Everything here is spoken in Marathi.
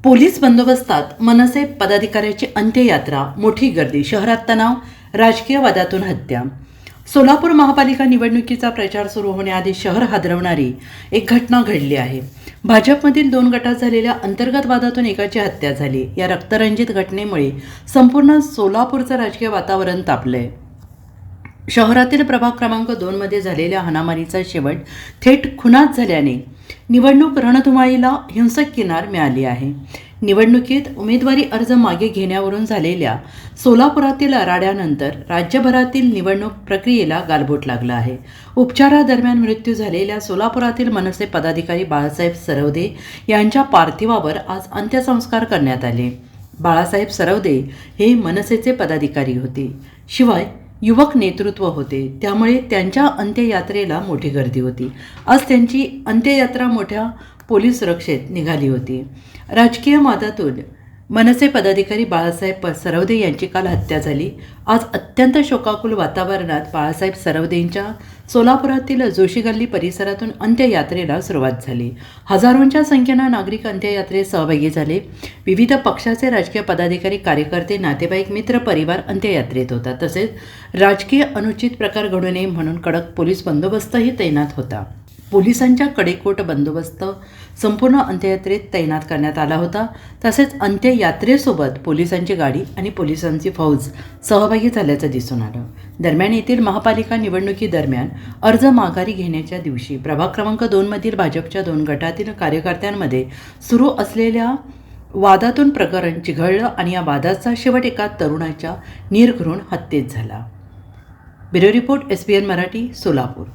पोलीस बंदोबस्तात मनसे पदाधिकाऱ्याची अंत्ययात्रा, मोठी गर्दी, शहरात तणाव, राजकीय वादातून हत्या. सोलापूर महापालिका निवडणुकीचा प्रचार सुरू होण्याआधी शहर हादरवणारी एक घटना घडली आहे. भाजपमधील 2 गटात झालेल्या अंतर्गत वादातून एकाची हत्या झाली. या रक्तरंजित घटनेमुळे संपूर्ण सोलापूरचं राजकीय वातावरण तापलंय. शहरातील प्रभाग क्रमांक 2 मध्ये झालेल्या हाणामारीचा शेवट थेट खुनात झाल्याने निवडणूक रणधुमाळीला हिंसक किनार मिळाली आहे. निवडणुकीत उमेदवारी अर्ज मागे घेण्यावरून झालेल्या सोलापुरातील राड्यानंतर राज्यभरातील निवडणूक प्रक्रियेला गालबोट लागला आहे. उपचारादरम्यान मृत्यू झालेल्या सोलापुरातील मनसे पदाधिकारी बाळासाहेब सरवदे यांच्या पार्थिवावर आज अंत्यसंस्कार करण्यात आले. बाळासाहेब सरवदे हे मनसेचे पदाधिकारी होते, शिवाय युवक नेतृत्व होते, त्यामुळे त्यांच्या अंत्ययात्रेला मोठी गर्दी होती. आज त्यांची अंत्ययात्रा मोठ्या पोलीस सुरक्षेत निघाली होती. राजकीय वादातून मनसे पदाधिकारी बाळासाहेब सरवदे यांची काल हत्या झाली. आज अत्यंत शोकाकुल वातावरणात बाळासाहेब सरवदेंच्या सोलापुरातील जोशी गल्ली परिसरातून अंत्ययात्रेला सुरुवात झाली. हजारोंच्या संख्येनं नागरिक अंत्ययात्रेत सहभागी झाले. विविध पक्षाचे राजकीय पदाधिकारी, कार्यकर्ते, नातेवाईक, मित्र परिवार अंत्ययात्रेत होता. तसेच राजकीय अनुचित प्रकार घडू नये म्हणून कडक पोलीस बंदोबस्तही तैनात होता. पोलिसांच्या कडेकोट बंदोबस्त संपूर्ण अंत्ययात्रेत तैनात करण्यात आला होता. तसेच अंत्ययात्रेसोबत पोलिसांची गाडी आणि पोलिसांची फौज सहभागी झाल्याचं दिसून आलं. दरम्यान येथील महापालिका निवडणुकीदरम्यान अर्ज माघारी घेण्याच्या दिवशी प्रभाग क्रमांक 2 मधील भाजपच्या 2 गटातील कार्यकर्त्यांमध्ये सुरू असलेल्या वादातून प्रकरण चिघळलं आणि या वादाचा शेवट एका तरुणाच्या निर्घृण हत्येत झाला. Bureau report, SBN Marathi, Solapur.